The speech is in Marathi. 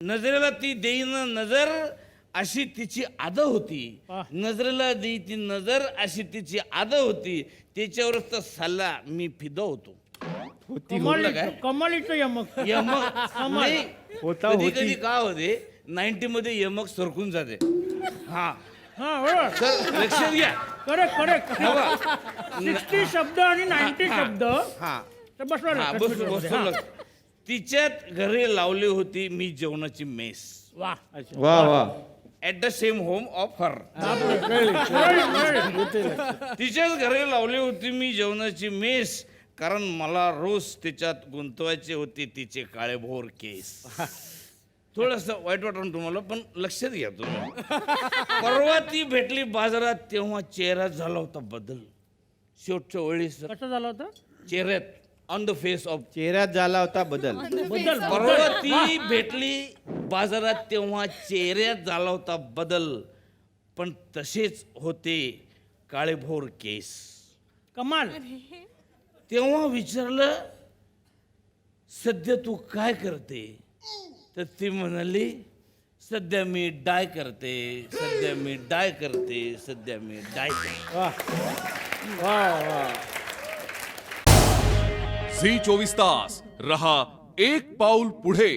नजरेला ती देईन नजर अशी तिची आद होती. नजरेला देई ती नजर अशी तिची आद होती. त्याच्यावरच तर सल्ला मी फिदा होतो. कमालीचं यमक. यमक नाही, होता कधी होती. कधी काय होते 90 मध्ये यमक सरकून जाते. हा हा बरोबर. तर लक्षात घ्या. करेक्ट हा बा. 60 शब्द आणि 90 हा. शब्द हा तर बसवा हा, रे, बसू कन्फ्युजन बसू मध्ये. लग. तिच्यात घरी लावली होती मी जेवणाची मेस. वा वा वा. At the same home of her. कळलं. तिच्याच घरी लावली होती मी जेवणाची मेस, कारण मला रोज त्याच्यात गुंतवायचे होते तिचे काळेभोर केस. थोडस वाईट वाटलं तुम्हाला, पण लक्षात घ्या तुम्ही. परवा ती भेटली बाजारात तेव्हा चेहऱ्यात झाला होता बदल. शेवटच्या वेळी कसं झालं होतं? चेहऱ्यात ऑन द फेस ऑफ. चेहऱ्यात झाला होता बदल. बदल परवा ती भेटली बाजारात तेव्हा चेहऱ्यात झाला होता बदल, पण तसेच होते काळेभोर केस. कमाल. तेव्हा विचारलं सध्या तू काय करते, तर ती म्हणाली सध्या मी डाय करते, सध्या मी डाय करते, सध्या मी डाय करते. वा वा. झी 24 तास रहा एक पाऊल पुढे.